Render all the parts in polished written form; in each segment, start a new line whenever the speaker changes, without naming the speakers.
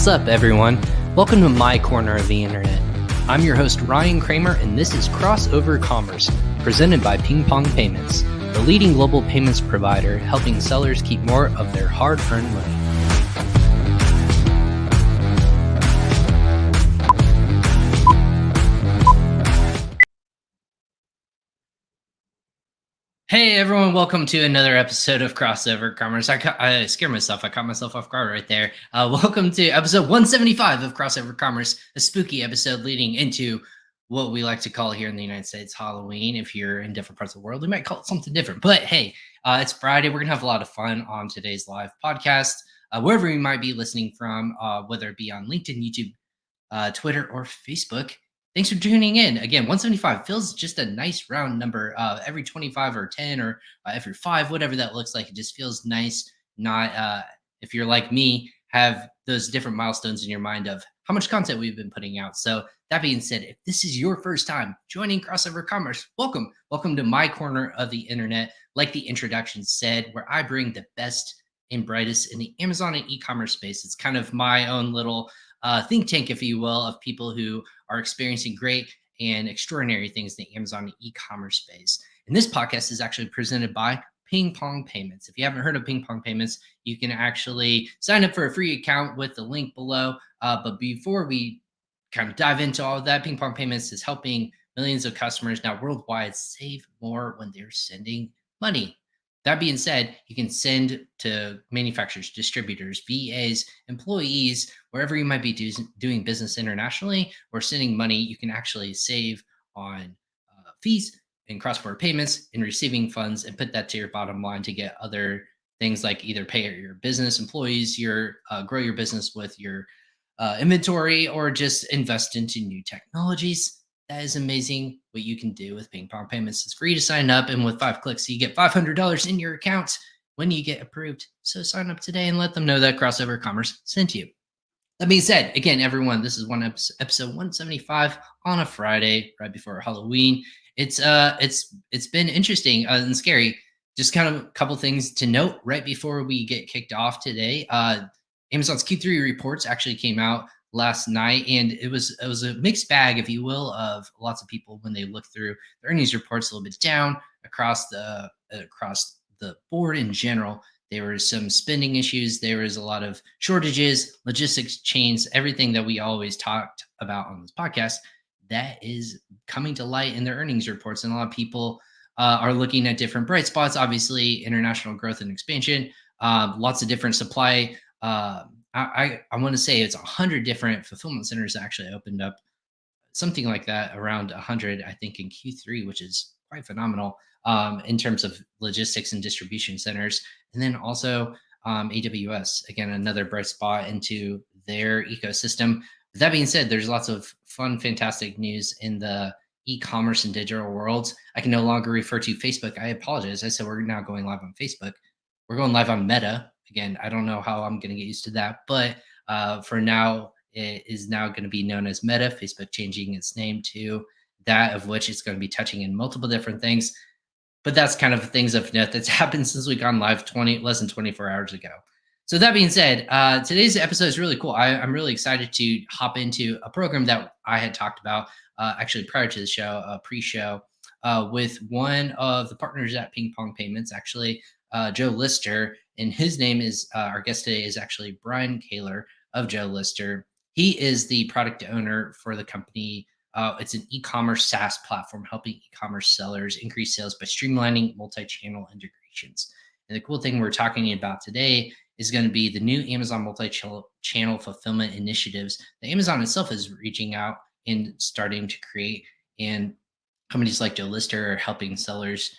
up, everyone? Welcome to my corner of the internet. I'm your host, Ryan Kramer, and this is Crossover Commerce, presented by PingPong Payments, the leading global payments provider helping sellers keep more of their hard-earned money. Hey everyone, welcome to another episode of Crossover Commerce. I scared myself. I caught myself off guard right there. Welcome to episode 175 of Crossover Commerce, a spooky episode leading into what we like to call here in the United States Halloween. If you're in different parts of the world, we might call it something different. But hey, it's Friday. We're going to have a lot of fun on today's live podcast, wherever you might be listening from, whether it be on LinkedIn, YouTube, Twitter, or Facebook. Thanks for tuning in. Again, 175 feels just a nice round number. Every 25 or 10 or every 5, whatever that looks like, it just feels nice. Not if you're like me, have those different milestones in your mind of how much content we've been putting out. So that being said, if this is your first time joining Crossover Commerce, welcome. Welcome to my corner of the internet. Like the introduction said, where I bring the best and brightest in the Amazon and e-commerce space. It's kind of my own little think tank, if you will, of people who are experiencing great and extraordinary things in the Amazon and e-commerce space. And this podcast is actually presented by PingPong Payments. If you haven't heard of PingPong Payments, you can actually sign up for a free account with the link below. But before we kind of dive into all of that, PingPong Payments is helping millions of customers now worldwide save more when they're sending money. That being said, you can send to manufacturers, distributors, VAs, employees, wherever you might be doing business internationally or sending money. You can actually save on fees and cross-border payments and receiving funds and put that to your bottom line to get other things like either pay your business employees, grow your business with your inventory, or just invest into new technologies. That is amazing what you can do with PingPong Payments. It's free to sign up, and with 5 clicks, you get $500 in your account when you get approved. So sign up today and let them know that Crossover Commerce sent you. That being said, again, everyone, this is episode 175 on a Friday, right before Halloween. It's been interesting and scary. Just kind of a couple things to note right before we get kicked off today. Amazon's Q3 reports actually came out last night, and it was a mixed bag, if you will, of lots of people when they look through the earnings reports, a little bit down across the board in general. There were some spending issues. There was a lot of shortages, logistics chains, everything that we always talked about on this podcast that is coming to light in their earnings reports. And a lot of people are looking at different bright spots, obviously international growth and expansion, lots of different supply. I want to say it's 100 different fulfillment centers that actually opened up, something like that, around 100, I think, in Q3, which is quite phenomenal in terms of logistics and distribution centers. And then also AWS, again, another bright spot into their ecosystem. But that being said, there's lots of fun, fantastic news in the e-commerce and digital world. I can no longer refer to Facebook. I apologize. I said we're now going live on Facebook. We're going live on Meta. Again, I don't know how I'm going to get used to that, but for now, it is now going to be known as Meta, Facebook changing its name to that, of which it's going to be touching in multiple different things. But that's kind of things of note that's happened since we gone live less than 24 hours ago. So that being said, today's episode is really cool. I'm really excited to hop into a program that I had talked about actually prior to the show, pre-show, with one of the partners at PingPong Payments, actually, JoeLister. And his name is, our guest today is actually Brian Kayler of JoeLister. He is the product owner for the company. It's an e-commerce SaaS platform helping e-commerce sellers increase sales by streamlining multi-channel integrations. And the cool thing we're talking about today is going to be the new Amazon multi-channel fulfillment initiatives that Amazon itself is reaching out and starting to create. And companies like JoeLister are helping sellers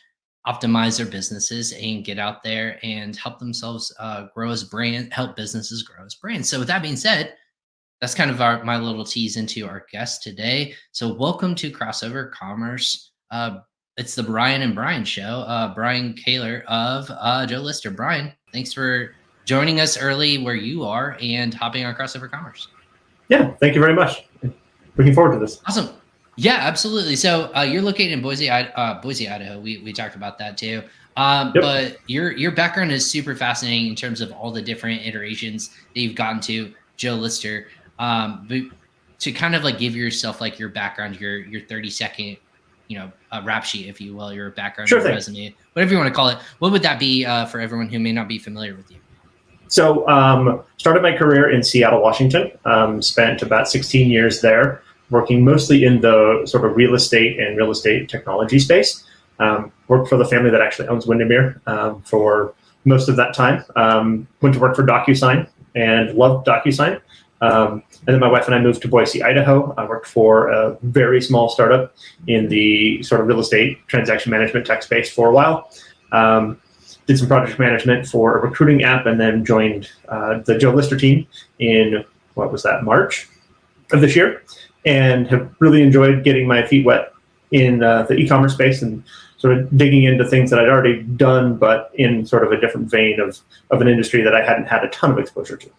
optimize their businesses and get out there and help themselves grow as brand, help businesses grow as brands. So with that being said, that's kind of my little tease into our guest today. So welcome to Crossover Commerce. It's the Brian and Brian show. Brian Kayler of JoeLister. Brian, thanks for joining us early where you are and hopping on Crossover Commerce.
Yeah, thank you very much. Looking forward to this.
Awesome. Yeah, absolutely. So you're located in Boise, Idaho. We talked about that too. Yep. But your background is super fascinating in terms of all the different iterations that you've gotten to. JoeLister. But to kind of like give yourself like your background, your 30-second, rap sheet, if you will, your background,
Sure
your
thing.
resume, whatever you want to call it. What would that be for everyone who may not be familiar with you?
So started my career in Seattle, Washington. Spent about 16 years there, working mostly in the sort of real estate and real estate technology space. Worked for the family that actually owns Windermere for most of that time. Went to work for DocuSign and loved DocuSign. And then my wife and I moved to Boise, Idaho. I worked for a very small startup in the sort of real estate transaction management tech space for a while. Did some project management for a recruiting app, and then joined the JoeLister team in, March of this year, and have really enjoyed getting my feet wet in the e-commerce space and sort of digging into things that I'd already done, but in sort of a different vein of an industry that I hadn't had a ton of exposure to.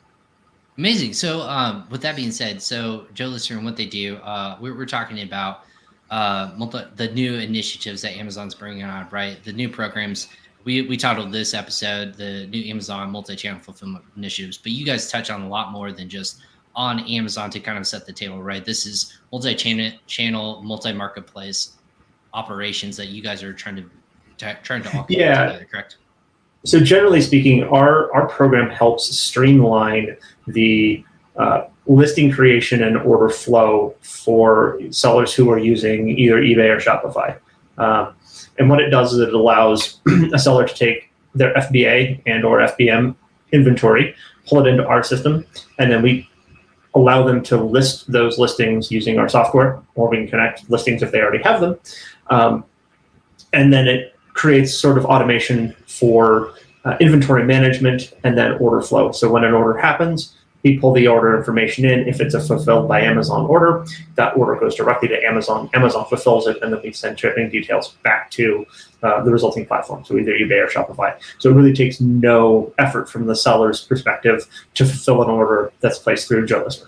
Amazing. So with that being said, so JoeLister and what they do, we're talking about the new initiatives that Amazon's bringing on, right? The new programs. We titled this episode the new Amazon multi-channel fulfillment initiatives, but you guys touch on a lot more than just on Amazon to kind of set the table, right? This is multi-channel, multi-marketplace operations that you guys are trying to all come together, correct?
So generally speaking, our program helps streamline the listing creation and order flow for sellers who are using either eBay or Shopify. And what it does is it allows a seller to take their FBA and or FBM inventory, pull it into our system, and then we allow them to list those listings using our software, or we can connect listings if they already have them. And then it creates sort of automation for inventory management and then order flow. So when an order happens, we pull the order information in. If it's a fulfilled by Amazon order, that order goes directly to Amazon. Amazon fulfills it, and then we send shipping details back to the resulting platform, so either eBay or Shopify. So it really takes no effort from the seller's perspective to fulfill an order that's placed through JoeLister.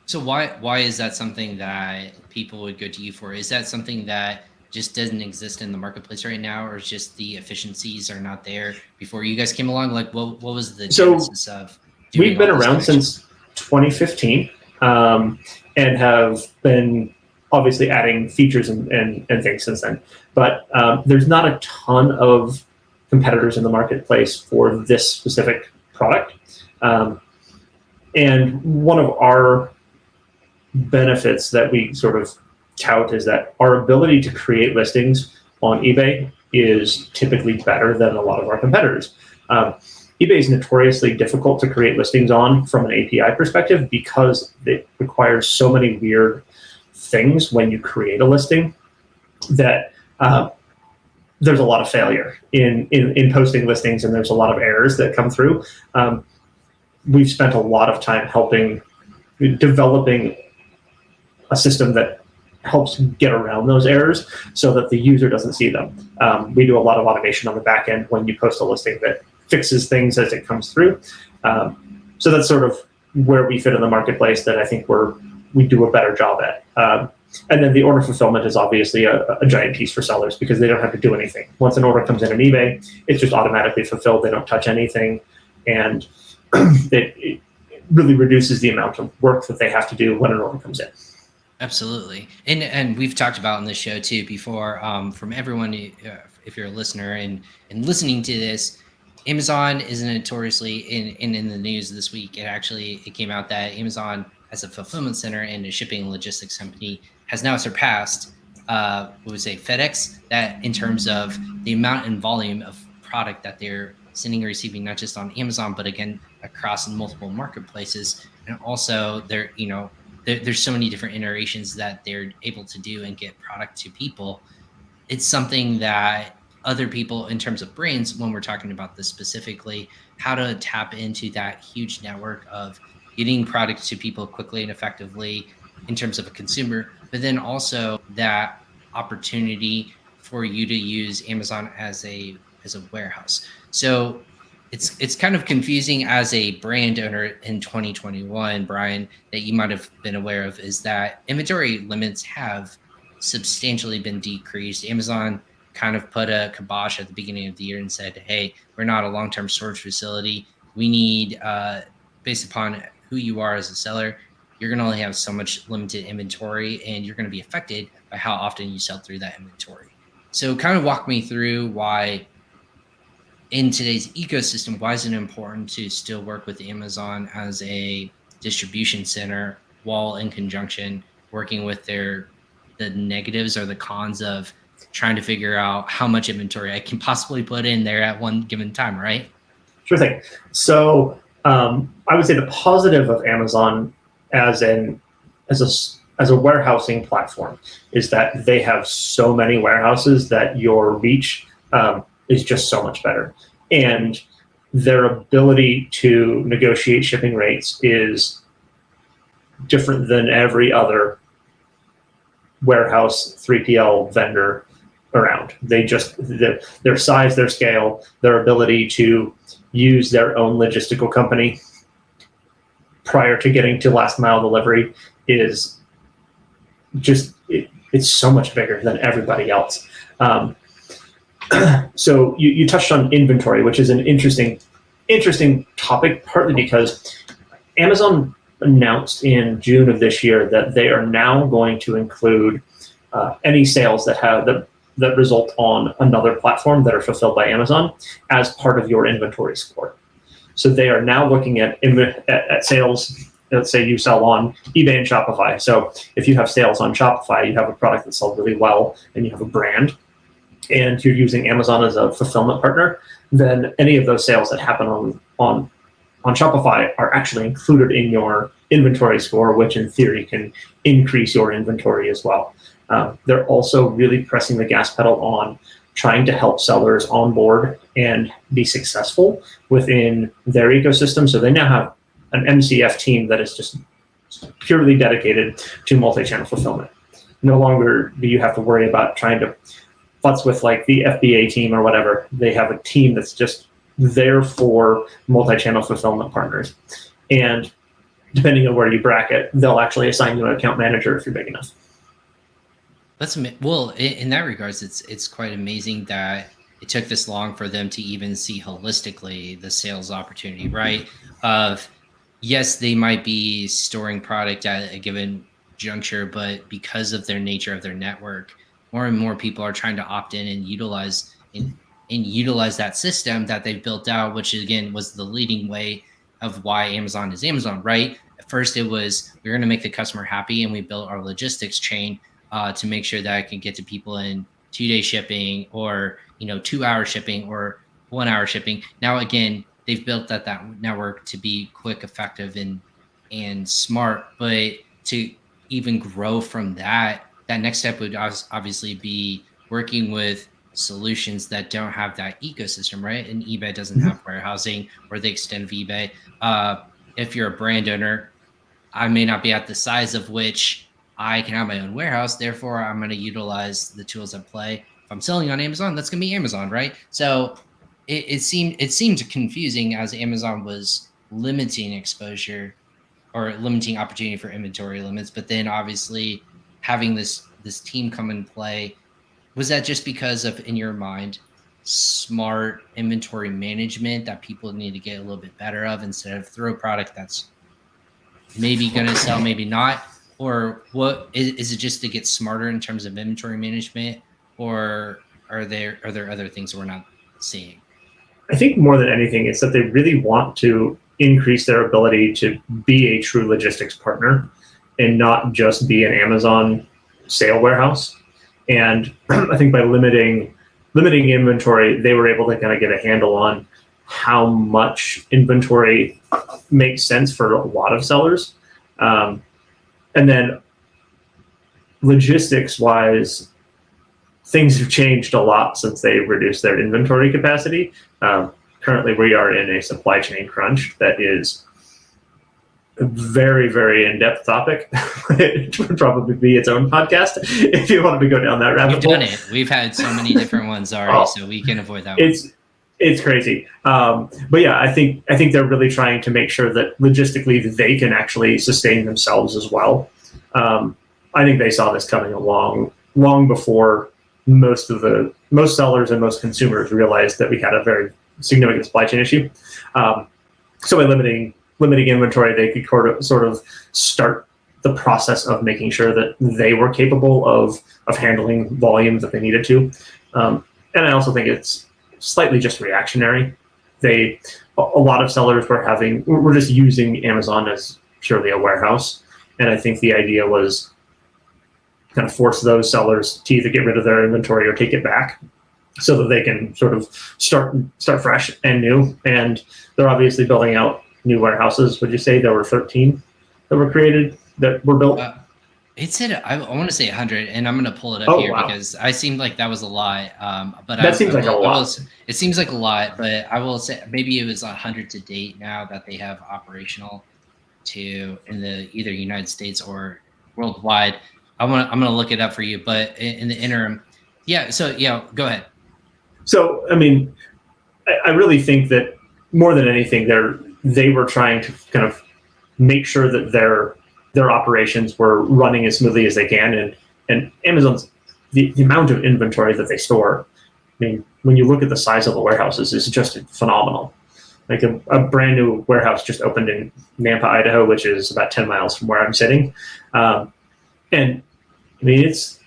So why is that something that people would go to you for? Is that something that just doesn't exist in the marketplace right now, or just the efficiencies are not there before you guys came along? Like, what was the genesis of?
We've been around since 2015 and have been obviously adding features and things since then. But there's not a ton of competitors in the marketplace for this specific product. And one of our benefits that we sort of tout is that our ability to create listings on eBay is typically better than a lot of our competitors. eBay is notoriously difficult to create listings on from an API perspective because it requires so many weird things when you create a listing that there's a lot of failure in posting listings, and there's a lot of errors that come through. We've spent a lot of time developing a system that helps get around those errors so that the user doesn't see them. We do a lot of automation on the back end when you post a listing that fixes things as it comes through. So that's sort of where we fit in the marketplace that I think we do a better job at. And then the order fulfillment is obviously a giant piece for sellers because they don't have to do anything. Once an order comes in on eBay, it's just automatically fulfilled. They don't touch anything. And it really reduces the amount of work that they have to do when an order comes in.
Absolutely. And we've talked about on the show too before, from everyone, if you're a listener and listening to this, Amazon is notoriously in the news this week. It came out that Amazon as a fulfillment center and a shipping and logistics company has now surpassed, FedEx, that in terms of the amount and volume of product that they're sending and receiving, not just on Amazon, but again, across multiple marketplaces. And also there's so many different iterations that they're able to do and get product to people. It's something that other people, in terms of brands, when we're talking about this specifically, how to tap into that huge network of getting product to people quickly and effectively in terms of a consumer, but then also that opportunity for you to use Amazon as a warehouse. So it's kind of confusing as a brand owner in 2021, Brian, that you might have been aware of, is that inventory limits have substantially been decreased. Amazon kind of put a kibosh at the beginning of the year and said, hey, we're not a long-term storage facility. We need, based upon who you are as a seller, you're going to only have so much limited inventory, and you're going to be affected by how often you sell through that inventory. So kind of walk me through why in today's ecosystem, why is it important to still work with Amazon as a distribution center while in conjunction working with the negatives or the cons of trying to figure out how much inventory I can possibly put in there at one given time, right?
Sure thing. So I would say the positive of Amazon as a warehousing platform is that they have so many warehouses that your reach is just so much better. And their ability to negotiate shipping rates is different than every other warehouse 3PL vendor around. They just, their size, their scale, their ability to use their own logistical company prior to getting to last mile delivery is just, it's so much bigger than everybody else. So you touched on inventory, which is an interesting topic, partly because Amazon announced in June of this year that they are now going to include any sales that result on another platform that are fulfilled by Amazon as part of your inventory score. So they are now looking at sales. Let's say you sell on eBay and Shopify. So if you have sales on Shopify, you have a product that sells really well and you have a brand, and you're using Amazon as a fulfillment partner, then any of those sales that happen on Shopify are actually included in your inventory score, which in theory can increase your inventory as well. They're also really pressing the gas pedal on trying to help sellers onboard and be successful within their ecosystem. So they now have an MCF team that is just purely dedicated to multi-channel fulfillment. No longer do you have to worry about trying to futz with like the FBA team or whatever. They have a team that's just there for multi-channel fulfillment partners. And depending on where you bracket, they'll actually assign you an account manager if you're big enough.
Well, in that regards, it's quite amazing that it took this long for them to even see holistically the sales opportunity, right? Of yes, they might be storing product at a given juncture, but because of their nature of their network, more and more people are trying to opt in and utilize that system that they've built out, which again was the leading way of why Amazon is Amazon, right? At first, it was we're going to make the customer happy, and we built our logistics chain to make sure that I can get to people in 2-day shipping or 2-hour shipping or 1-hour shipping. Now again, they've built that network to be quick, effective, and smart. But to even grow from that next step would obviously be working with solutions that don't have that ecosystem, right? And eBay doesn't have warehousing or the extent of eBay. If you're a brand owner, I may not be at the size of which I can have my own warehouse. Therefore, I'm going to utilize the tools at play. If I'm selling on Amazon, that's going to be Amazon, right? So it seemed confusing as Amazon was limiting exposure or limiting opportunity for inventory limits. But then obviously having this team come in play, was that just because of, in your mind, smart inventory management that people need to get a little bit better of instead of throw a product that's maybe going to sell, maybe not? Or what is it just to get smarter in terms of inventory management, or are there other things we're not seeing?
I think more than anything, it's that they really want to increase their ability to be a true logistics partner and not just be an Amazon sale warehouse. And I think by limiting inventory, they were able to kind of get a handle on how much inventory makes sense for a lot of sellers. And then logistics-wise, things have changed a lot since they reduced their inventory capacity. Currently, we are in a supply chain crunch that is a very, very in-depth topic. It would probably be its own podcast if you wanted to go down that rabbit hole.
We've done it. We've had so many different ones already, so we can avoid that one.
It's crazy. But yeah, I think they're really trying to make sure that logistically they can actually sustain themselves as well. I think they saw this coming long before most sellers and most consumers realized that we had a very significant supply chain issue. So by limiting limiting inventory, they could sort of start the process of making sure that they were capable of handling volume that they needed to. And I also think it's slightly just reactionary. A lot of sellers were just using Amazon as purely a warehouse. And I think the idea was kind of force those sellers to either get rid of their inventory or take it back so that they can sort of start fresh and new. And they're obviously building out new warehouses. Would you say there were 13 that were created, that were built?
It said, I want to say 100, and I'm going to pull it up here because I seemed like that was a lot. But
that seems like a lot.
It seems like a lot, but I will say maybe it was 100 to date now that they have operational in the either United States or worldwide. I'm going to look it up for you, but in the interim, yeah. So yeah, go ahead.
So I mean, I really think that more than anything, they were trying to kind of make sure that their operations were running as smoothly as they can, and Amazon's the amount of inventory that they store. I mean, when you look at the size of the warehouses, is just phenomenal. Like a brand new warehouse just opened in Nampa, Idaho, which is about 10 miles from where I'm sitting, and I mean it's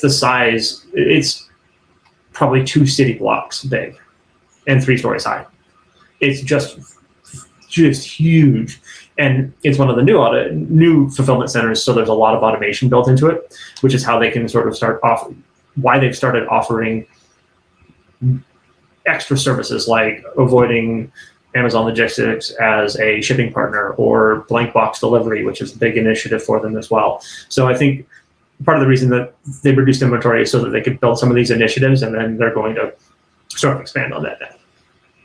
the size. It's probably 2 city blocks big and 3 stories high. It's just huge. And it's one of the new fulfillment centers, so there's a lot of automation built into it, which is how they can sort of why they've started offering extra services like avoiding Amazon Logistics as a shipping partner, or blank box delivery, which is a big initiative for them as well. So I think part of the reason that they reduced inventory is so that they could build some of these initiatives, and then they're going to sort of expand on that now.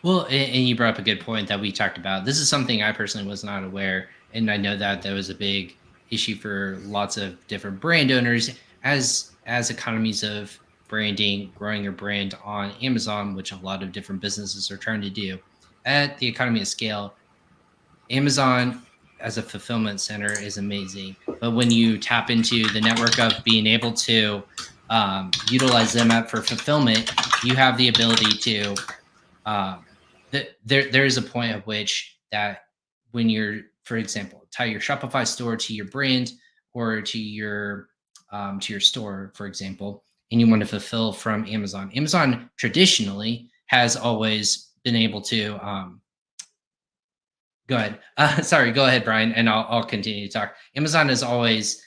Well, and you brought up a good point that we talked about. This is something I personally was not aware, and I know that was a big issue for lots of different brand owners as economies of branding, growing your brand on Amazon, which a lot of different businesses are trying to do. At the economy of scale, Amazon as a fulfillment center is amazing, but when you tap into the network of being able to utilize them for fulfillment, you have the ability to there is a point at which that when you're, for example, tie your Shopify store to your brand or to your store, for example, and you want to fulfill from Amazon. Amazon traditionally has always been able to go ahead. Sorry, go ahead, Brian, and I'll continue to talk. Amazon has always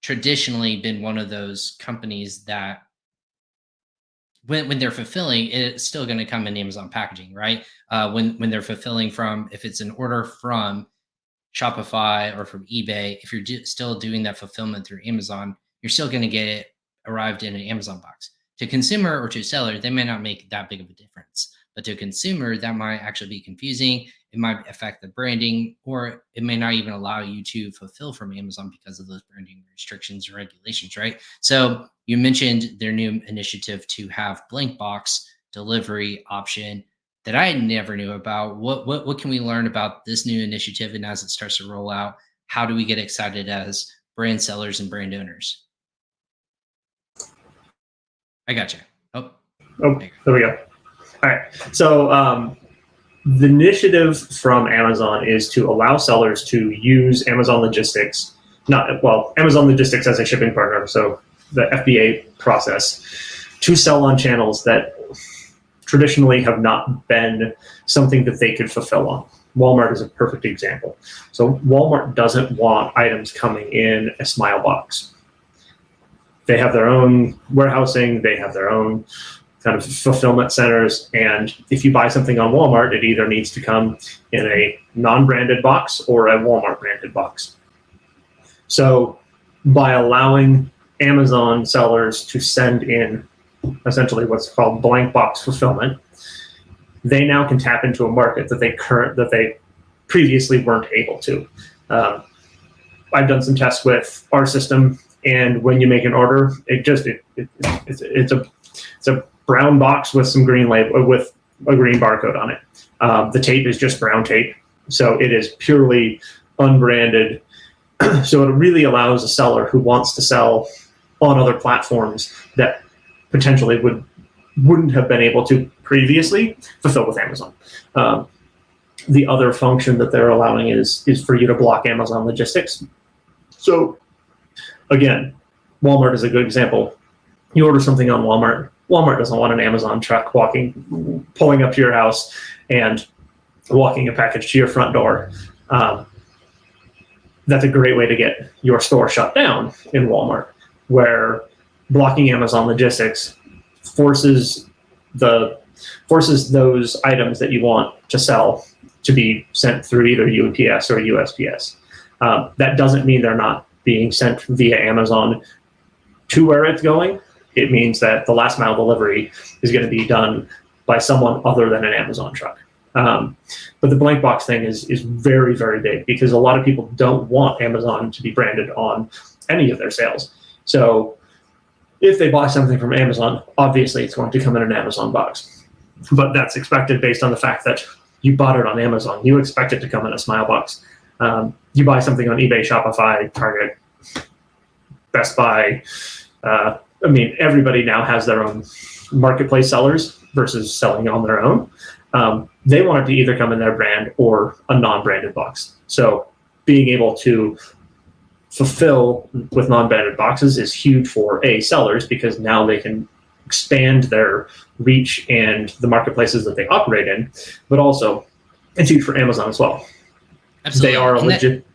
traditionally been one of those companies that when they're fulfilling, it's still going to come in Amazon packaging, right? When they're fulfilling from, if it's an order from Shopify or from eBay, if you're still doing that fulfillment through Amazon, you're still going to get it arrived in an Amazon box. To consumer or to seller, they may not make that big of a difference, but to a consumer, that might actually be confusing. It might affect the branding, or it may not even allow you to fulfill from Amazon because of those branding restrictions or regulations, right? So you mentioned their new initiative to have blank box delivery option that I never knew about. What can we learn about this new initiative, and as it starts to roll out, how do we get excited as brand sellers and brand owners? I got you. Oh,
there we go. All right. So the initiative from Amazon is to allow sellers to use Amazon Logistics, Amazon Logistics as a shipping partner, so the FBA process, to sell on channels that traditionally have not been something that they could fulfill on. Walmart is a perfect example. So Walmart doesn't want items coming in a Smile box. They have their own warehousing, they have their own kind of fulfillment centers, and if you buy something on Walmart, it either needs to come in a non-branded box or a Walmart branded box. So by allowing Amazon sellers to send in essentially what's called blank box fulfillment, they now can tap into a market that they previously weren't able to. I've done some tests with our system, and when you make an order, it's a brown box with some green label with a green barcode on it. The tape is just brown tape, so it is purely unbranded. So it really allows a seller who wants to sell on other platforms that potentially wouldn't have been able to previously fulfill with Amazon. the other function that they're allowing is for you to block Amazon logistics. So again, Walmart is a good example. You order something on Walmart. Walmart doesn't want an Amazon truck pulling up to your house and walking a package to your front door. That's a great way to get your store shut down in Walmart, where blocking Amazon logistics forces those items that you want to sell to be sent through either UPS or USPS. That doesn't mean they're not being sent via Amazon to where it's going. It means that the last mile delivery is going to be done by someone other than an Amazon truck. But the blank box thing is very, very big, because a lot of people don't want Amazon to be branded on any of their sales. So if they buy something from Amazon, obviously it's going to come in an Amazon box. But that's expected based on the fact that you bought it on Amazon. You expect it to come in a Smile box. You buy something on eBay, Shopify, Target, Best Buy. Everybody now has their own marketplace sellers versus selling on their own. They want it to either come in their brand or a non-branded box. So being able to fulfill with non-branded boxes is huge for sellers, because now they can expand their reach and the marketplaces that they operate in, but also it's huge for Amazon as well.
Absolutely.
They are legit.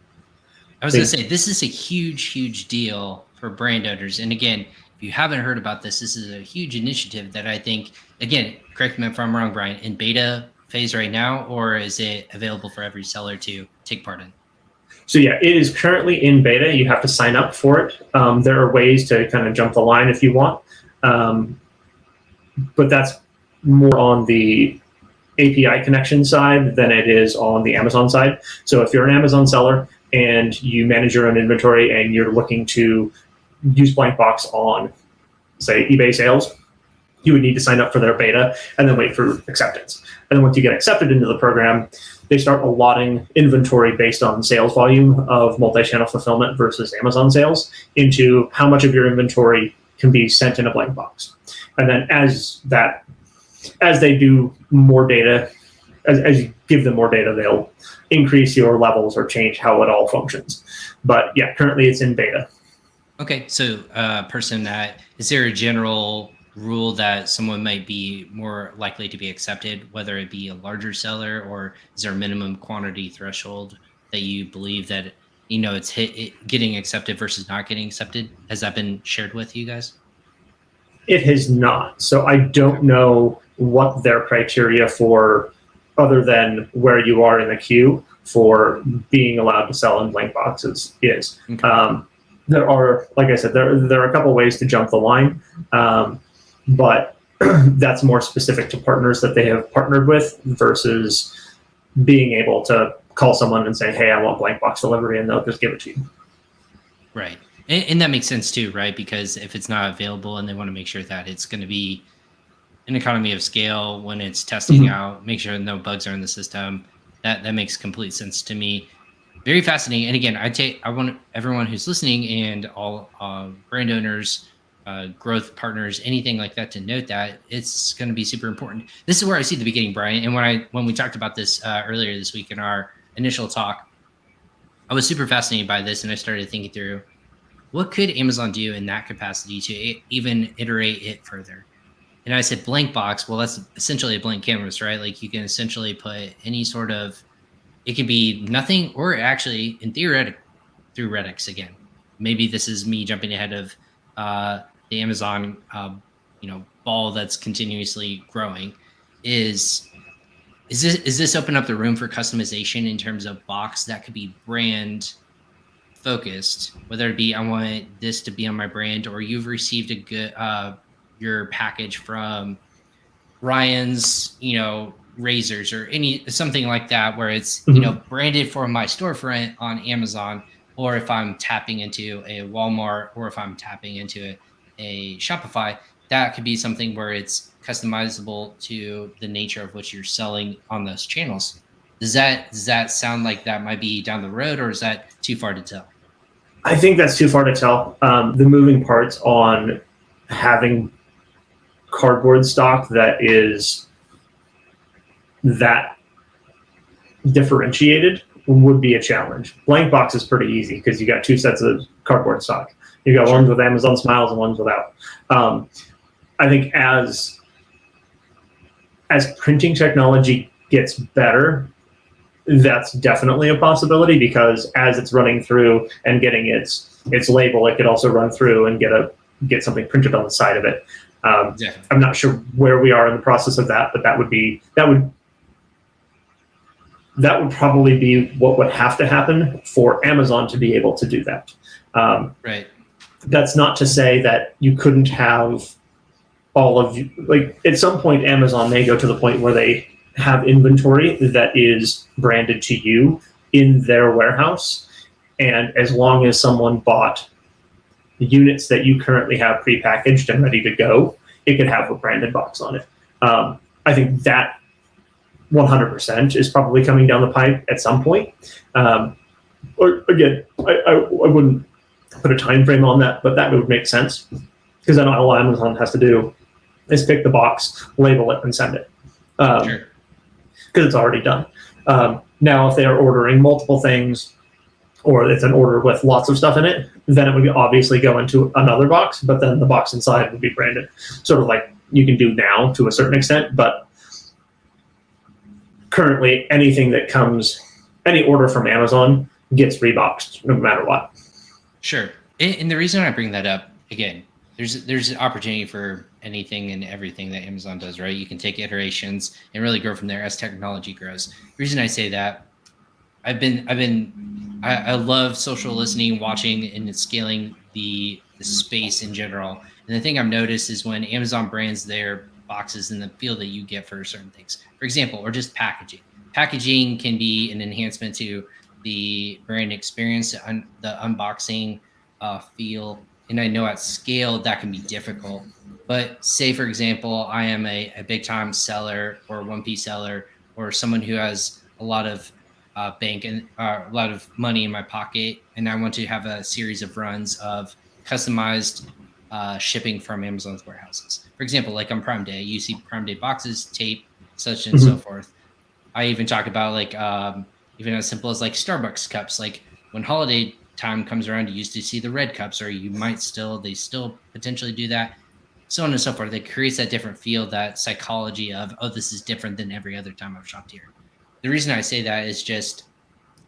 I was going to say, this is a huge, huge deal for brand owners. And again, if you haven't heard about this, this is a huge initiative that I think, again, correct me if I'm wrong, Brian, in beta phase right now, or is it available for every seller to take part in?
So yeah, it is currently in beta. You have to sign up for it. There are ways to kind of jump the line if you want. But that's more on the API connection side than it is on the Amazon side. So if you're an Amazon seller and you manage your own inventory and you're looking to use blank box on, say, eBay sales, you would need to sign up for their beta and then wait for acceptance. And then once you get accepted into the program, they start allotting inventory based on sales volume of multi-channel fulfillment versus Amazon sales into how much of your inventory can be sent in a blank box. And then as they do more data, as you give them more data, they'll increase your levels or change how it all functions. But yeah, currently it's in beta.
Okay, so is there a general rule that someone might be more likely to be accepted, whether it be a larger seller, or is there a minimum quantity threshold that you believe that, it's getting accepted versus not getting accepted? Has that been shared with you guys?
It has not. So I don't know what their criteria for, other than where you are in the queue, for being allowed to sell in blank boxes is. Okay. There are, like I said, there are a couple ways to jump the line, but that's more specific to partners that they have partnered with versus being able to call someone and say, hey, I want blank box delivery, and they'll just give it to you.
Right. And that makes sense too, right? Because if it's not available and they want to make sure that it's going to be an economy of scale when it's testing out, make sure no bugs are in the system, that makes complete sense to me. Very fascinating. And again, I want everyone who's listening and all brand owners, growth partners, anything like that, to note that it's going to be super important. This is where I see the beginning, Brian. And when we talked about this earlier this week in our initial talk, I was super fascinated by this, and I started thinking through, what could Amazon do in that capacity to even iterate it further? And I said blank box. Well, that's essentially a blank canvas, right? Like you can essentially put any sort of, it can be nothing, or actually in theoretics again. Maybe this is me jumping ahead of the Amazon ball that's continuously growing. Is this open up the room for customization in terms of box that could be brand focused, whether it be I want this to be on my brand, or you've received a good your package from Ryan's razors or something like that, where it's branded for my storefront on Amazon, or if I'm tapping into a Walmart, or if I'm tapping into a Shopify, that could be something where it's customizable to the nature of what you're selling on those channels. Does that sound like that might be down the road, or is that too far to tell?
I think that's too far to tell. The moving parts on having cardboard stock that is that differentiated would be a challenge. Blank box is pretty easy because you got two sets of cardboard stock. You got ones with Amazon Smiles and ones without. I think as printing technology gets better, that's definitely a possibility, because as it's running through and getting its label, it could also run through and get something printed on the side of it. I'm not sure where we are in the process of that, but that would probably be what would have to happen for Amazon to be able to do that.
Right.
That's not to say that you couldn't have all of, like, at some point Amazon may go to the point where they have inventory that is branded to you in their warehouse, and as long as someone bought the units that you currently have prepackaged and ready to go, it could have a branded box on it. I think that 100% is probably coming down the pipe at some point. Or again, I wouldn't put a time frame on that, but that would make sense, because then all Amazon has to do is pick the box, label it, and send it.
Sure.
Because it's already done. Now, if they are ordering multiple things, or it's an order with lots of stuff in it, then it would obviously go into another box, but then the box inside would be branded. Sort of like you can do now to a certain extent, but currently anything that comes, any order from Amazon gets reboxed no matter what.
Sure. And the reason I bring that up, again, there's an opportunity for anything and everything that Amazon does, right? You can take iterations and really grow from there as technology grows. The reason I say that, I love social listening, watching, and scaling the space in general. And the thing I've noticed is when Amazon brands their boxes and the feel that you get for certain things, for example, or just packaging. Packaging can be an enhancement to the brand experience, the unboxing feel. And I know at scale that can be difficult. But say, for example, I am a big time seller or 1P seller, or someone who has a lot of bank and a lot of money in my pocket, and I want to have a series of runs of customized shipping from Amazon's warehouses. For example, like on Prime Day, you see Prime Day boxes, tape, such and so forth. I even talk about like even as simple as like Starbucks cups. Like when holiday time comes around, you used to see the red cups, or you might they still potentially do that, so on and so forth. It creates that different feel, that psychology of, oh, this is different than every other time I've shopped here. The reason I say that is just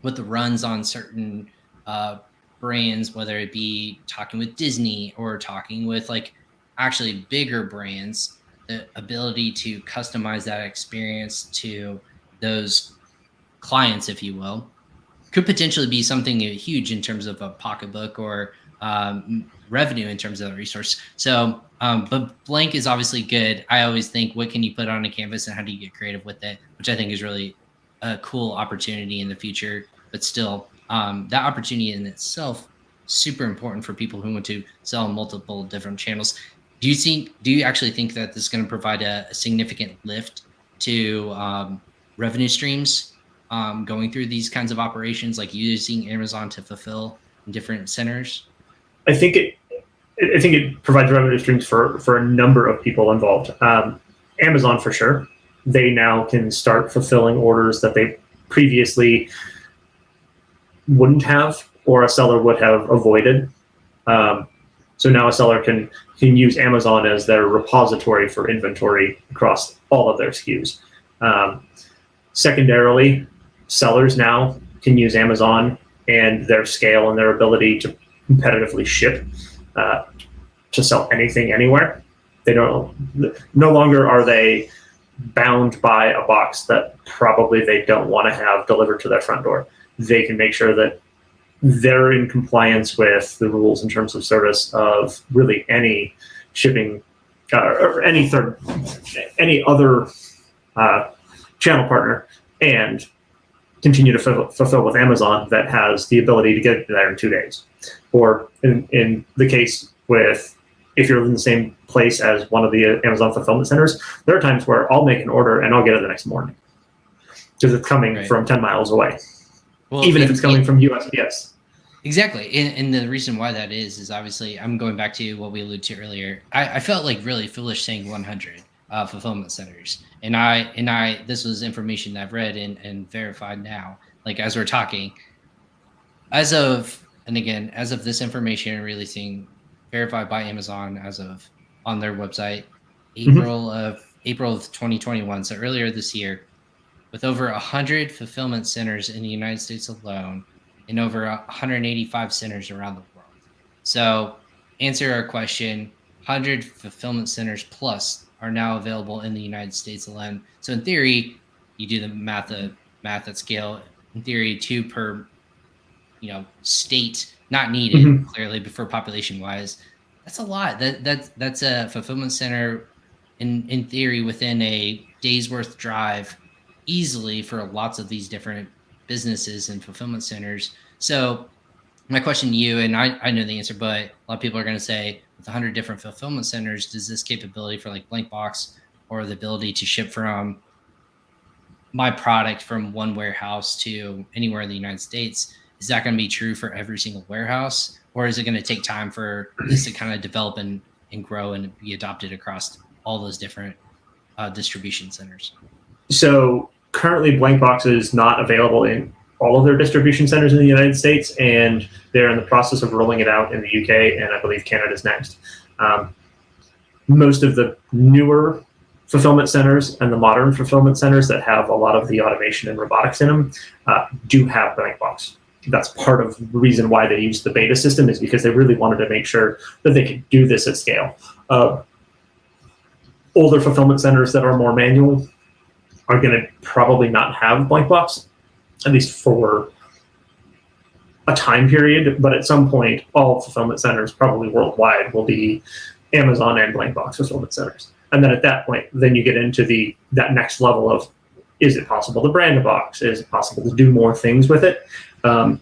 with the runs on certain brands, whether it be talking with Disney or talking with like actually bigger brands, the ability to customize that experience to those clients, if you will, could potentially be something huge in terms of a pocketbook or revenue in terms of the resource. So, but blank is obviously good. I always think, what can you put on a canvas and how do you get creative with it? Which I think is really a cool opportunity in the future. But still, that opportunity in itself, super important for people who want to sell on multiple different channels. Do you actually think that this is going to provide a significant lift to revenue streams going through these kinds of operations, like using Amazon to fulfill in different centers? I think
it provides revenue streams for a number of people involved. Amazon, for sure. They now can start fulfilling orders that they previously wouldn't have, or a seller would have avoided. So now a seller can use Amazon as their repository for inventory across all of their SKUs. Secondarily, sellers now can use Amazon and their scale and their ability to competitively ship to sell anything anywhere. They no longer are they bound by a box that probably they don't want to have delivered to their front door. They can make sure that they're in compliance with the rules in terms of service of really any shipping or any other channel partner, and continue to fulfill with Amazon that has the ability to get it there in 2 days. Or in the case with, if you're in the same place as one of the Amazon fulfillment centers, there are times where I'll make an order and I'll get it the next morning because it's coming from 10 miles away, even if it's coming from USPS.
Exactly. And the reason why that is obviously, I'm going back to what we alluded to earlier. I felt like really foolish saying 100. fulfillment centers. And I this was information that I've read and verified now, like as we're talking, as of this information releasing, verified by Amazon as of on their website, April of 2021, so earlier this year, with over 100 fulfillment centers in the United States alone and over 185 centers around the world. So, answer our question, 100 fulfillment centers plus are now available in the United States alone. So, in theory, you do the math at scale. In theory, 2 per state, not needed clearly, but for population wise, that's a lot. That's a fulfillment center in theory within a day's worth drive easily for lots of these different businesses and fulfillment centers. So my question to you, and I know the answer, but a lot of people are going to say, with 100 different fulfillment centers, does this capability for like blank box or the ability to ship from my product from one warehouse to anywhere in the United States, is that going to be true for every single warehouse? Or is it going to take time for this to kind of develop and grow and be adopted across all those different distribution centers?
So currently blank box is not available in all of their distribution centers in the United States, and they're in the process of rolling it out in the UK, and I believe Canada's next. Most of the newer fulfillment centers and the modern fulfillment centers that have a lot of the automation and robotics in them do have blank box. That's part of the reason why they used the beta system, is because they really wanted to make sure that they could do this at scale. Older fulfillment centers that are more manual are going to probably not have blank box, at least for a time period. But at some point, all fulfillment centers, probably worldwide, will be Amazon and blank box fulfillment centers. And then at that point, then you get into that next level of, is it possible to brand a box? Is it possible to do more things with it? And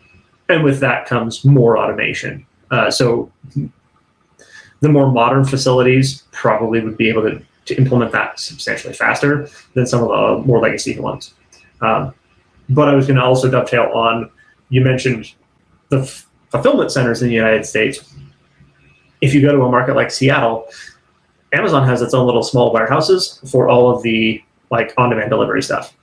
with that comes more automation. So the more modern facilities probably would be able to implement that substantially faster than some of the more legacy ones. But I was going to also dovetail on, you mentioned the fulfillment centers in the United States. If you go to a market like Seattle, Amazon has its own little small warehouses for all of the like on-demand delivery stuff.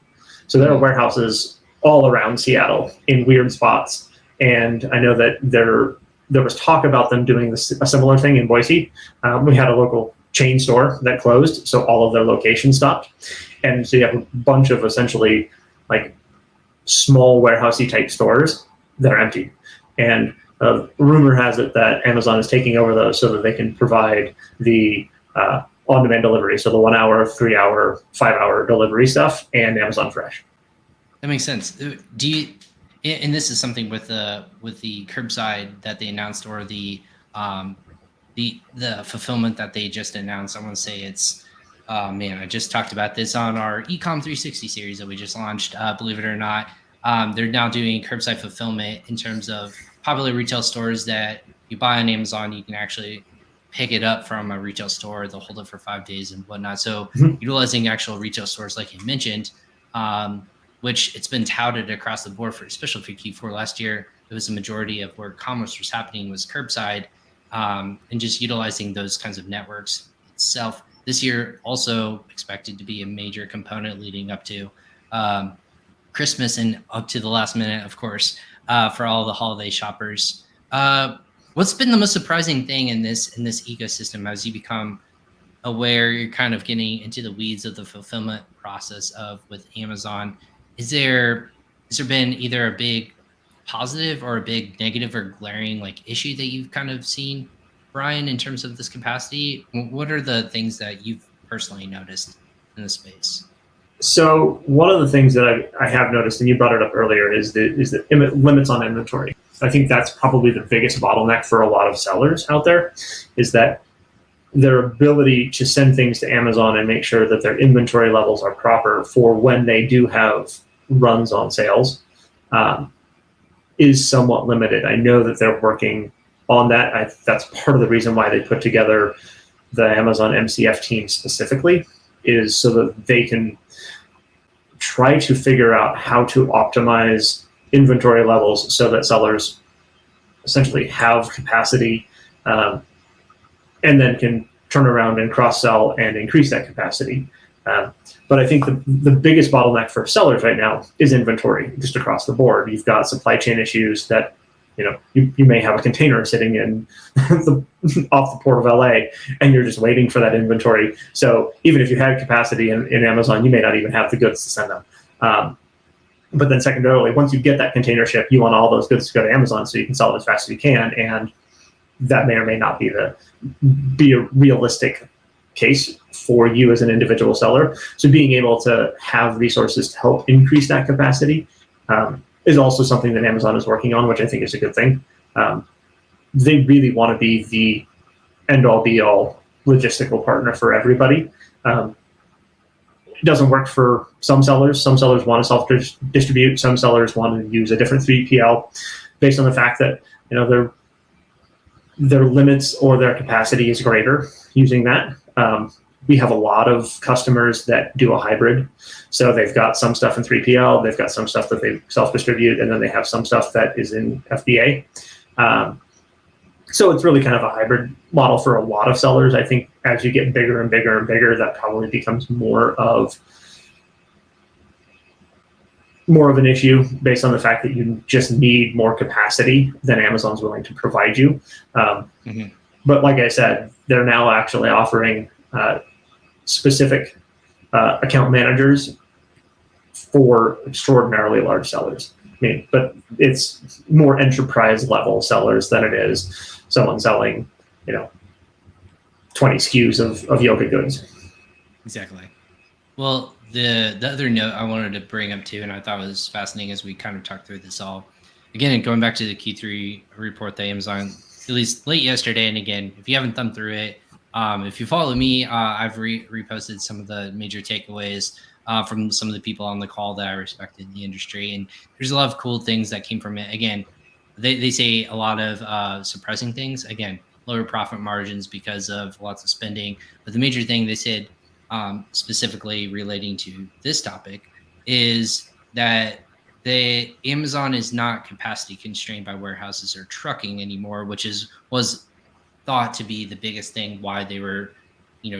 So there are warehouses all around Seattle in weird spots. And I know that there was talk about them doing a similar thing in Boise. We had a local chain store that closed, so all of their locations stopped. And so you have a bunch of essentially like small warehousey type stores that are empty. And rumor has it that Amazon is taking over those so that they can provide the on-demand delivery, so the 1 hour, 3 hour, 5 hour delivery stuff, and Amazon Fresh.
That makes sense. Do you? And this is something with the Curbside that they announced, or the fulfillment that they just announced. I want to say it's, I just talked about this on our eCom 360 series that we just launched. Believe it or not, they're now doing curbside fulfillment in terms of popular retail stores that you buy on Amazon. You can actually pick it up from a retail store. They'll hold it for 5 days and whatnot. So utilizing actual retail stores, like you mentioned, which it's been touted across the board for, especially for Q4 last year. It was a majority of where commerce was happening was curbside, and just utilizing those kinds of networks itself. This year also expected to be a major component leading up to Christmas and up to the last minute, of course, for all the holiday shoppers. What's been the most surprising thing in this ecosystem as you become aware, you're kind of getting into the weeds of the fulfillment process with Amazon? Has there been either a big positive or a big negative or glaring like issue that you've kind of seen, Brian, in terms of this capacity? What are the things that you've personally noticed in the space?
So one of the things that I have noticed, and you brought it up earlier, is the limits on inventory. I think that's probably the biggest bottleneck for a lot of sellers out there, is that their ability to send things to Amazon and make sure that their inventory levels are proper for when they do have runs on sales is somewhat limited. I know that they're working on that. That's part of the reason why they put together the Amazon MCF team specifically, is so that they can try to figure out how to optimize inventory levels so that sellers essentially have capacity, and then can turn around and cross-sell and increase that capacity. But I think the biggest bottleneck for sellers right now is inventory, just across the board. You've got supply chain issues that, you may have a container sitting in off the port of LA, and you're just waiting for that inventory. So even if you had capacity in Amazon, you may not even have the goods to send them. But then secondarily, once you get that container ship, you want all those goods to go to Amazon so you can sell it as fast as you can. And that may or may not be a realistic case for you as an individual seller. So being able to have resources to help increase that capacity is also something that Amazon is working on, which I think is a good thing. They really want to be the end-all be-all logistical partner for everybody. It doesn't work for some sellers. Some sellers want to self-distribute. Some sellers want to use a different 3PL based on the fact that their limits or their capacity is greater using that. We have a lot of customers that do a hybrid. So they've got some stuff in 3PL, they've got some stuff that they self-distribute, and then they have some stuff that is in FBA. So it's really kind of a hybrid model for a lot of sellers. I think as you get bigger and bigger and bigger, that probably becomes more of an issue based on the fact that you just need more capacity than Amazon's willing to provide you. But like I said, they're now actually offering specific account managers for extraordinarily large sellers. But it's more enterprise level sellers than it is someone selling, 20 SKUs of yoga goods.
Exactly. Well, the other note I wanted to bring up too, and I thought was fascinating as we kind of talked through this all, again, going back to the Q3 report that Amazon released late yesterday. And again, if you haven't thumbed through it, if you follow me, I've reposted some of the major takeaways from some of the people on the call that I respect in the industry. And there's a lot of cool things that came from it. Again, they say a lot of surprising things. Again, lower profit margins because of lots of spending. But the major thing they said, specifically relating to this topic, is that the Amazon is not capacity constrained by warehouses or trucking anymore, which was thought to be the biggest thing why they were,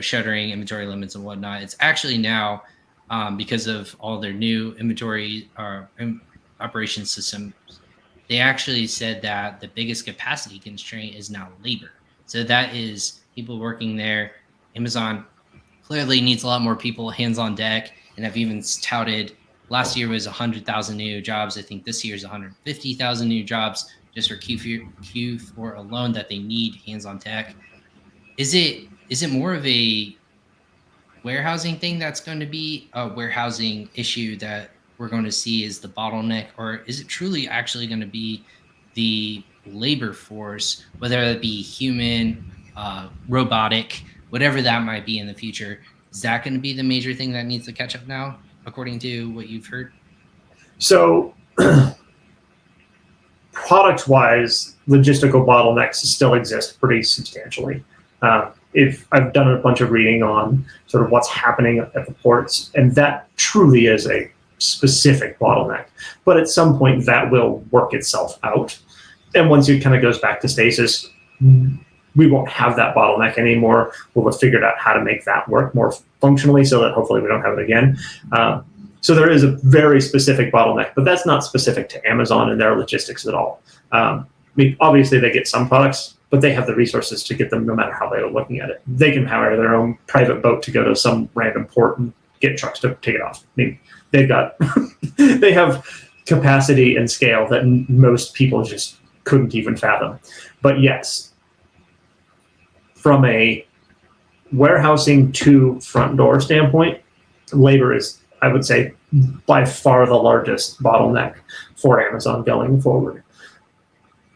shuttering inventory limits and whatnot. It's actually now because of all their new inventory operation systems. They actually said that the biggest capacity constraint is now labor. So that is people working there. Amazon clearly needs a lot more people hands on deck, and have even touted last year was 100,000 new jobs. I think this year is 150,000 new jobs just for Q4 alone that they need hands on tech. Is it more of a warehousing thing that's going to be a warehousing issue that we're going to see is the bottleneck, or is it truly actually going to be the labor force, whether it be human, robotic, whatever that might be in the future? Is that going to be the major thing that needs to catch up now, according to what you've heard?
So product-wise, logistical bottlenecks still exist pretty substantially. If I've done a bunch of reading on sort of what's happening at the ports, and that truly is a specific bottleneck. But at some point, that will work itself out. And once it kind of goes back to stasis, we won't have that bottleneck anymore. We'll have figured out how to make that work more functionally so that hopefully we don't have it again. So there is a very specific bottleneck, but that's not specific to Amazon and their logistics at all. Obviously, they get some products, but they have the resources to get them no matter how they're looking at it. They can hire their own private boat to go to some random port and get trucks to take it off. They've got, they have capacity and scale that most people just couldn't even fathom. But yes, from a warehousing to front door standpoint, labor is, I would say, by far the largest bottleneck for Amazon going forward.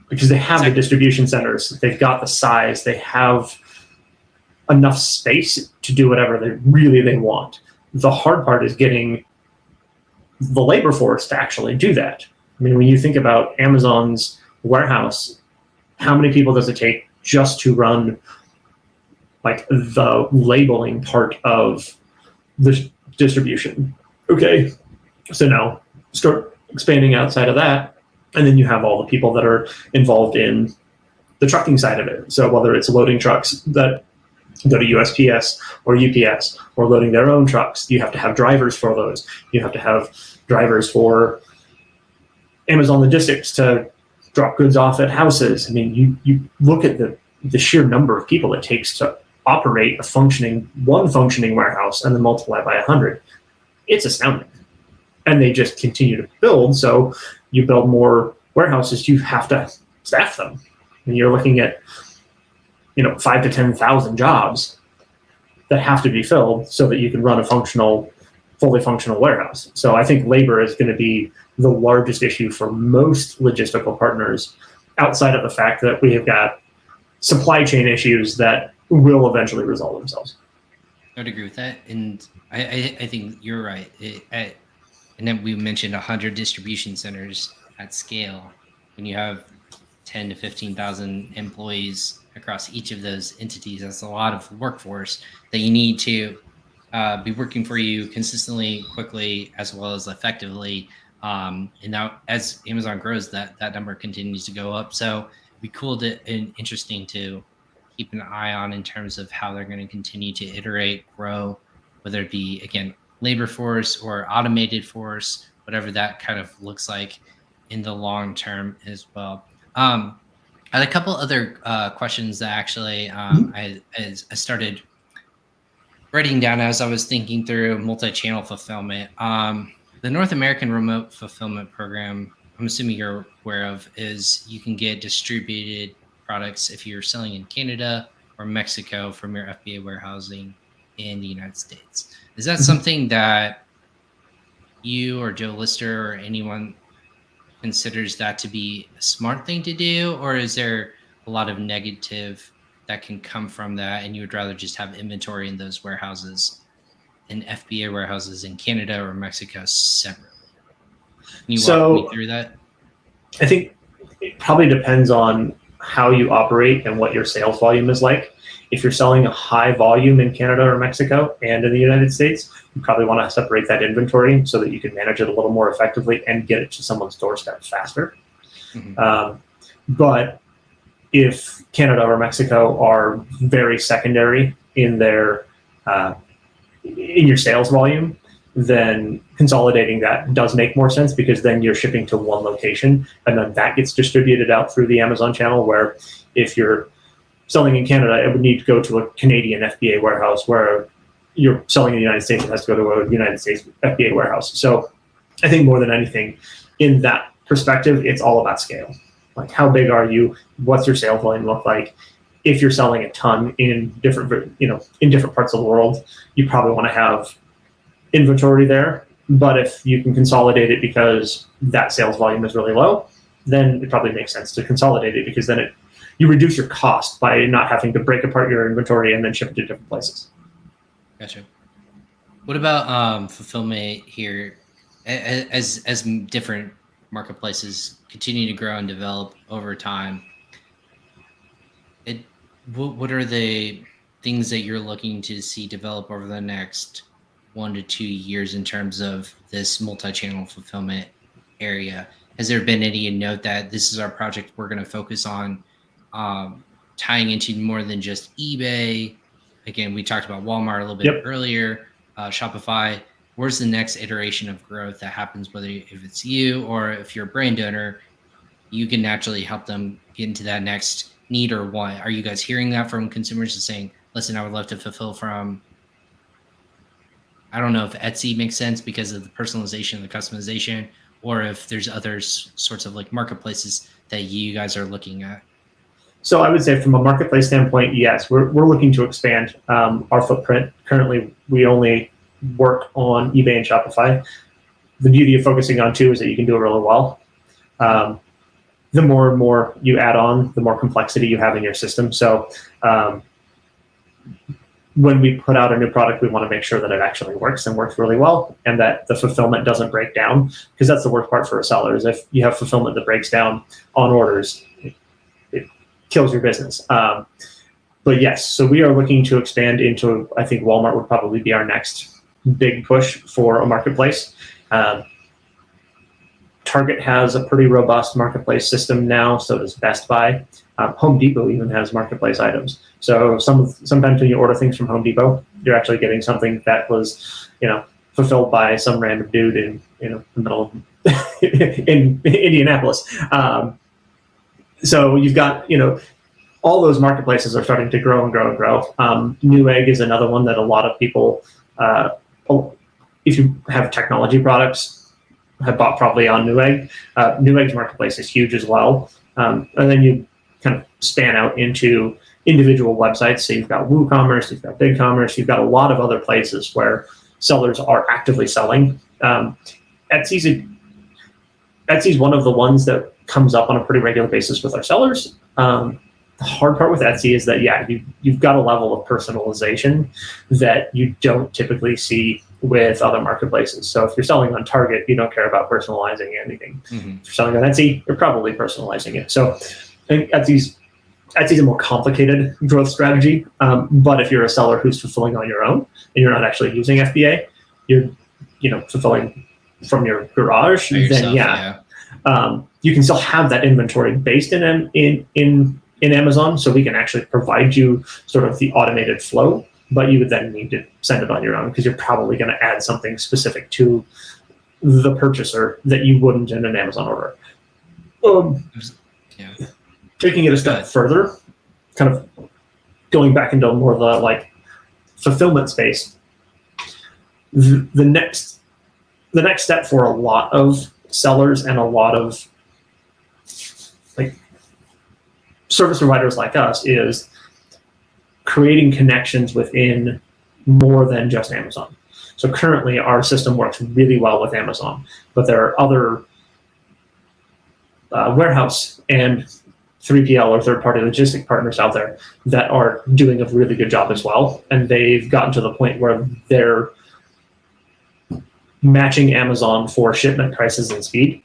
Because they have the distribution centers, they've got the size, they have enough space to do whatever they want. The hard part is getting the labor force to actually do that. I mean, when you think about Amazon's warehouse, how many people does it take just to run like the labeling part of the distribution? Okay, so now start expanding outside of that, and then you have all the people that are involved in the trucking side of it. So whether it's loading trucks that go to USPS or UPS or loading their own trucks. You have to have drivers for those. You have to have drivers for Amazon Logistics to drop goods off at houses. I mean, you look at the sheer number of people it takes to operate one functioning warehouse and then multiply by 100. It's astounding. And they just continue to build. So you build more warehouses, you have to staff them. And you're looking at 5,000 to 10,000 jobs that have to be filled so that you can run a fully functional warehouse. So I think labor is going to be the largest issue for most logistical partners, outside of the fact that we have got supply chain issues that will eventually resolve themselves.
I would agree with that. And I think you're right. And then we mentioned 100 distribution centers at scale. When you have 10 to 15,000 employees across each of those entities, that's a lot of workforce that you need to be working for you consistently, quickly, as well as effectively. And now as Amazon grows, that number continues to go up. So it'd be cool and interesting to keep an eye on in terms of how they're going to continue to iterate, grow, whether it be, again, labor force or automated force, whatever that kind of looks like in the long term as well. I had a couple other questions that actually I started writing down as I was thinking through multi-channel fulfillment. The North American Remote Fulfillment Program, I'm assuming you're aware of, is you can get distributed products if you're selling in Canada or Mexico from your FBA warehousing in the United States. Is that something that you or JoeLister or anyone considers that to be a smart thing to do, or is there a lot of negative that can come from that and you would rather just have inventory in those warehouses, in FBA warehouses in Canada or Mexico separately? Can you walk me through that?
I think it probably depends on how you operate and what your sales volume is like. If you're selling a high volume in Canada or Mexico and in the United States, you probably want to separate that inventory so that you can manage it a little more effectively and get it to someone's doorstep faster. Mm-hmm. But if Canada or Mexico are very secondary in their in your sales volume, then consolidating that does make more sense, because then you're shipping to one location and then that gets distributed out through the Amazon channel, where if you're selling in Canada, it would need to go to a Canadian FBA warehouse, where you're selling in the United States, it has to go to a United States FBA warehouse. So I think more than anything, in that perspective, it's all about scale. Like, how big are you? What's your sales volume look like? If you're selling a ton in different parts of the world, you probably want to have inventory there. But if you can consolidate it because that sales volume is really low, then it probably makes sense to consolidate it, because then you reduce your cost by not having to break apart your inventory and then ship it to different places.
Gotcha. What about fulfillment here? As different marketplaces continue to grow and develop over time, what are the things that you're looking to see develop over the next 1 to 2 years in terms of this multi-channel fulfillment area? Has there been any note that this is our project we're going to focus on tying into more than just eBay? Again, we talked about Walmart a little bit earlier, Shopify. Where's the next iteration of growth that happens, whether if it's you or if you're a brand owner, you can naturally help them get into that next need or want? Are you guys hearing that from consumers and saying, listen, I would love to fulfill from, I don't know if Etsy makes sense because of the personalization and the customization, or if there's other sorts of like marketplaces that you guys are looking at?
So I would say from a marketplace standpoint, yes, we're looking to expand our footprint. Currently, we only work on eBay and Shopify. The beauty of focusing on two is that you can do it really well. The more and more you add on, the more complexity you have in your system. So when we put out a new product, we want to make sure that it actually works and works really well, and that the fulfillment doesn't break down, because that's the worst part for a seller, is if you have fulfillment that breaks down on orders, it kills your business. But yes, so we are looking to expand into, I think Walmart would probably be our next big push for a marketplace. Target has a pretty robust marketplace system now, so does Best Buy. Home Depot even has marketplace items. So sometimes when you order things from Home Depot, you're actually getting something that was, fulfilled by some random dude in, the middle of in Indianapolis. So you've got, all those marketplaces are starting to grow and grow and grow. Newegg is another one that a lot of people, if you have technology products, have bought probably on Newegg. Newegg's marketplace is huge as well. And then you kind of span out into individual websites. So you've got WooCommerce, you've got BigCommerce, you've got a lot of other places where sellers are actively selling. Etsy's one of the ones that comes up on a pretty regular basis with our sellers. The hard part with Etsy is that, you've got a level of personalization that you don't typically see with other marketplaces. So if you're selling on Target, you don't care about personalizing anything.
Mm-hmm.
If you're selling on Etsy, you're probably personalizing it. So I think Etsy's a more complicated growth strategy. But if you're a seller who's fulfilling on your own and you're not actually using FBA, you're fulfilling from your garage, then you can still have that inventory based in Amazon, so we can actually provide you sort of the automated flow, but you would then need to send it on your own because you're probably going to add something specific to the purchaser that you wouldn't in an Amazon order. Taking it a step further, kind of going back into more of the fulfillment space, the next step for a lot of sellers and a lot of service providers like us is creating connections within more than just Amazon. So currently our system works really well with Amazon, but there are other warehouse and 3PL or third-party logistic partners out there that are doing a really good job as well. And they've gotten to the point where they're matching Amazon for shipment prices and speed.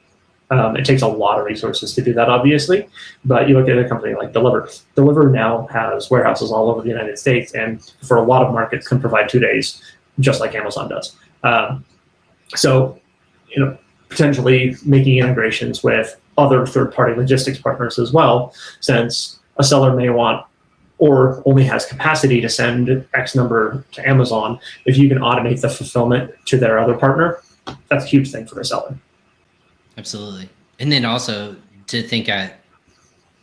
It takes a lot of resources to do that, obviously, but you look at a company like Deliver. Deliver now has warehouses all over the United States, and for a lot of markets can provide 2 days, just like Amazon does. So, potentially making integrations with other third-party logistics partners as well, since a seller may want or only has capacity to send X number to Amazon. If you can automate the fulfillment to their other partner, that's a huge thing for a seller.
Absolutely. And then also to think at,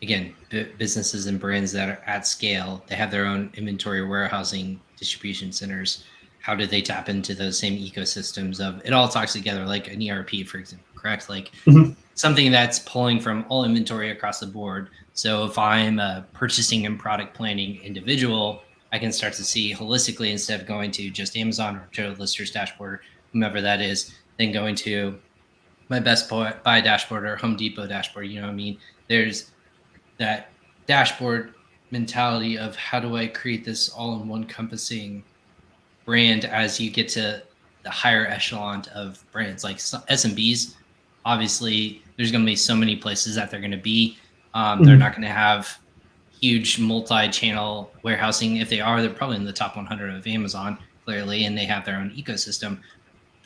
again, businesses and brands that are at scale, they have their own inventory, warehousing, distribution centers. How do they tap into those same ecosystems of it all talks together, like an ERP, for example, correct? Something that's pulling from all inventory across the board. So if I'm a purchasing and product planning individual, I can start to see holistically instead of going to just Amazon or JoeLister's dashboard, or whomever that is, then going to my Best Buy dashboard or Home Depot dashboard. You know what I mean? There's that dashboard mentality of how do I create this all-in-one encompassing brand as you get to the higher echelon of brands like SMBs. Obviously, there's going to be so many places that they're going to be. They're not going to have huge multi-channel warehousing. If they are, they're probably in the top 100 of Amazon, clearly, and they have their own ecosystem.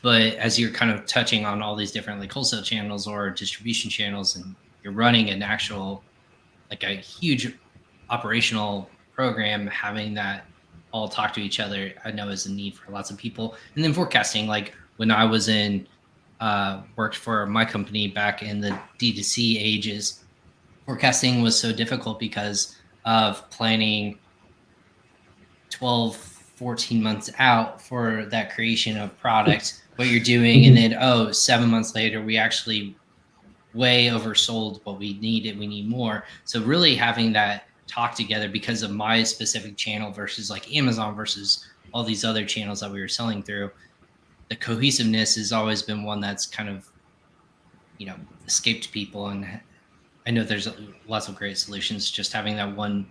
But as you're kind of touching on all these different wholesale channels or distribution channels, and you're running an actual, a huge operational program, having that all talk to each other, I know is a need for lots of people. And then forecasting, when I was worked for my company back in the D2C ages, forecasting was so difficult because of planning 12, 14 months out for that creation of product, what you're doing, and then 7 months later we actually way oversold what we needed. We need more. So really having that talk together because of my specific channel versus Amazon versus all these other channels that we were selling through, the cohesiveness has always been one that's kind of escaped people. And I know there's lots of great solutions, just having that one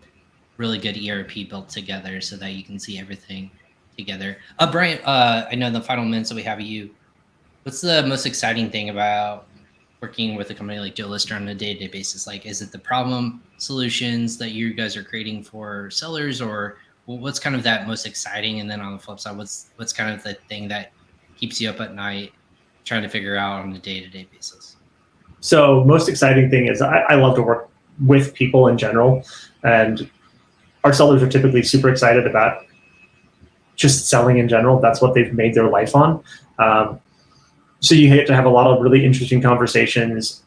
really good ERP built together so that you can see everything together. Brian, I know in the final minutes that we have you, what's the most exciting thing about working with a company like JoeLister on a day-to-day basis? Is it the problem solutions that you guys are creating for sellers, or what's kind of that most exciting? And then on the flip side, what's kind of the thing that keeps you up at night trying to figure out on a day-to-day basis?
So most exciting thing is I love to work with people in general. And our sellers are typically super excited about just selling in general. That's what they've made their life on. So you get to have a lot of really interesting conversations,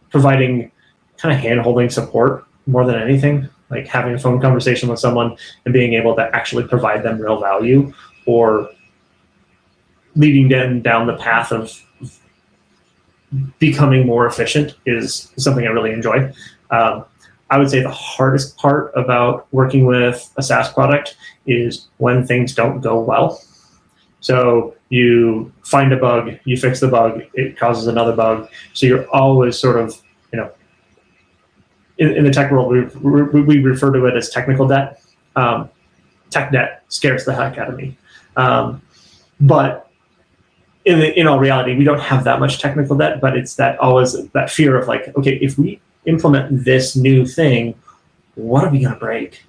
providing kind of hand-holding support more than anything, like having a phone conversation with someone and being able to actually provide them real value, or leading them down the path of becoming more efficient is something I really enjoy. I would say the hardest part about working with a SaaS product is when things don't go well. So you find a bug, you fix the bug, it causes another bug. So you're always sort of, in the tech world, we refer to it as technical debt. Tech debt scares the heck out of me. But in all reality, we don't have that much technical debt, but it's always that fear of like, okay, if we implement this new thing, what are we going to break?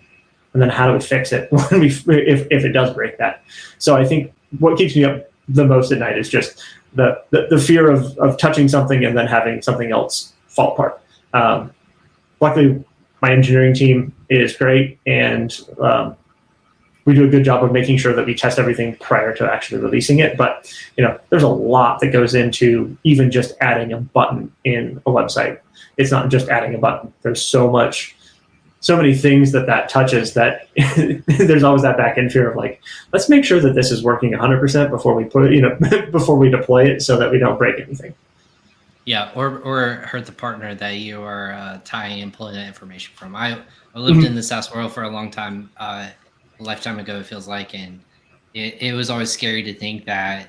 And then how do we fix it if it does break that? So I think what keeps me up the most at night is just the fear of touching something and then having something else fall apart. Luckily, my engineering team is great, and we do a good job of making sure that we test everything prior to actually releasing it. But there's a lot that goes into even just adding a button in a website. It's not just adding a button. There's so many things that touches that there's always that back end fear of like, let's make sure that this is working 100% before we put it, before we deploy it, so that we don't break anything.
Yeah, or hurt the partner that you are tying and pulling that information from. I lived in the SaaS world for a long time, a lifetime ago, it feels like, and it was always scary to think that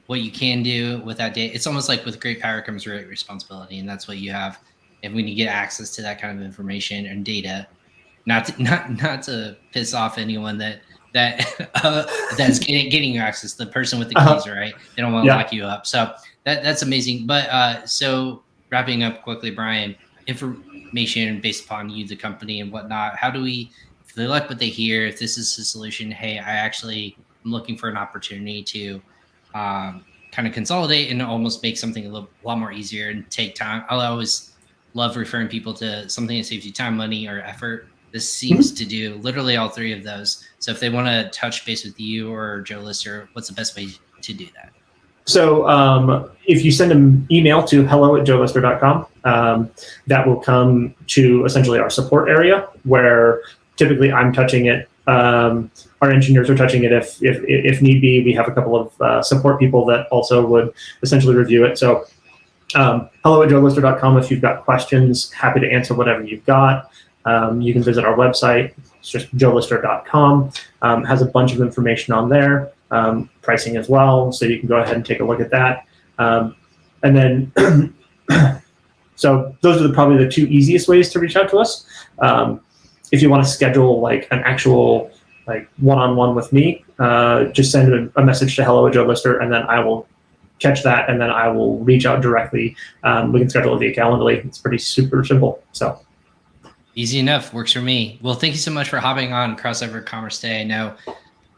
what you can do with that data, it's almost like with great power comes great responsibility, and that's what you have. And when you get access to that kind of information and data, not to piss off anyone that's getting your access, the person with the keys, right? They don't want to lock you up. So that's amazing. But so wrapping up quickly, Brian, information based upon you, the company, and whatnot. How do we, if they like what they hear, if this is the solution, hey, I actually am looking for an opportunity to kind of consolidate and almost make something a lot more easier and take time. I always love referring people to something that saves you time, money, or effort. This seems to do literally all three of those. So if they want to touch base with you or JoeLister, what's the best way to do that?
So if you send an email to hello@joelister.com, that will come to essentially our support area, where typically I'm touching it. Our engineers are touching it if need be. We have a couple of support people that also would essentially review it. So hello@joelister.com if you've got questions. Happy to answer whatever you've got. You can visit our website. It's just joelister.com. Has a bunch of information on there, pricing as well, so you can go ahead and take a look at that. And then, so those are probably the two easiest ways to reach out to us. If you want to schedule like an actual like one-on-one with me, just send a message to hello@JoeLister, and then I will catch that, and then I will reach out directly. We can schedule it via Calendly. It's pretty super simple. So.
Easy enough, works for me. Well, thank you so much for hopping on Crossover Commerce Day. I know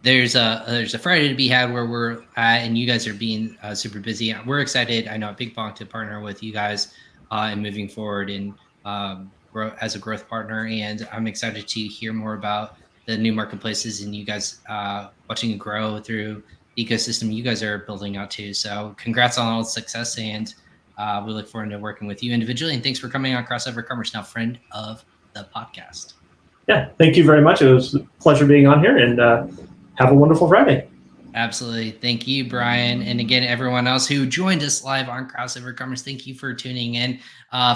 there's a Friday to be had where we're at, and you guys are being super busy. We're excited, I know, at PingPong to partner with you guys and moving forward and grow as a growth partner. And I'm excited to hear more about the new marketplaces and you guys watching it grow through the ecosystem you guys are building out too. So congrats on all the success, and we look forward to working with you individually. And thanks for coming on Crossover Commerce, now friend of the podcast.
Yeah, thank you very much. It was a pleasure being on here, and have a wonderful Friday.
Absolutely. Thank you, Brian. And again, everyone else who joined us live on Crossover Commerce, thank you for tuning in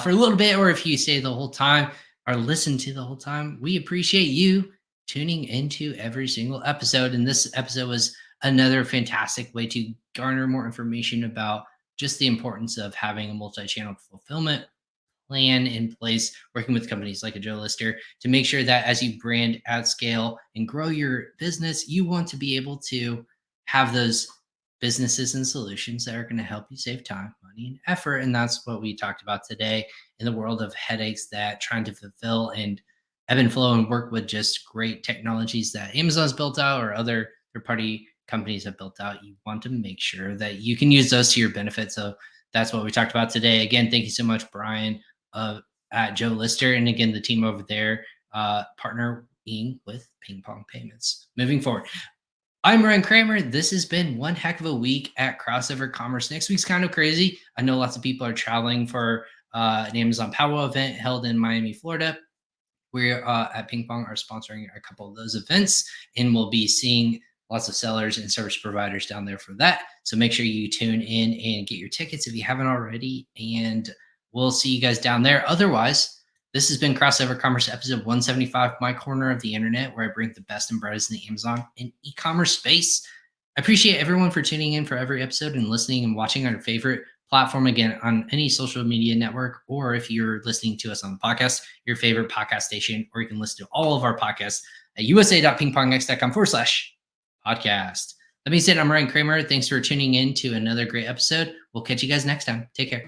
for a little bit, or if you stay the whole time or listen to the whole time, we appreciate you tuning into every single episode. And this episode was another fantastic way to garner more information about just the importance of having a multi-channel fulfillment plan in place, working with companies like a JoeLister to make sure that as you brand at scale and grow your business, you want to be able to have those businesses and solutions that are going to help you save time, money, and effort. And that's what we talked about today in the world of headaches that trying to fulfill and ebb and flow and work with just great technologies that Amazon's built out or other third-party companies have built out. You want to make sure that you can use those to your benefit. So that's what we talked about today. Again, thank you so much, Brian, at JoeLister. And again, the team over there partnering with PingPong Payments. Moving forward, I'm Ryan Kramer. This has been one heck of a week at Crossover Commerce. Next week's kind of crazy. I know lots of people are traveling for an Amazon Powwow event held in Miami, Florida. We at PingPong are sponsoring a couple of those events, and we'll be seeing lots of sellers and service providers down there for that. So make sure you tune in and get your tickets if you haven't already, and we'll see you guys down there. Otherwise, this has been Crossover Commerce episode 175, my corner of the internet, where I bring the best and brightest in the Amazon and e-commerce space. I appreciate everyone for tuning in for every episode and listening and watching on your favorite platform, again, on any social media network, or if you're listening to us on the podcast, your favorite podcast station, or you can listen to all of our podcasts at usa.pingpongx.com/podcast. That being said, I'm Ryan Kramer. Thanks for tuning in to another great episode. We'll catch you guys next time. Take care.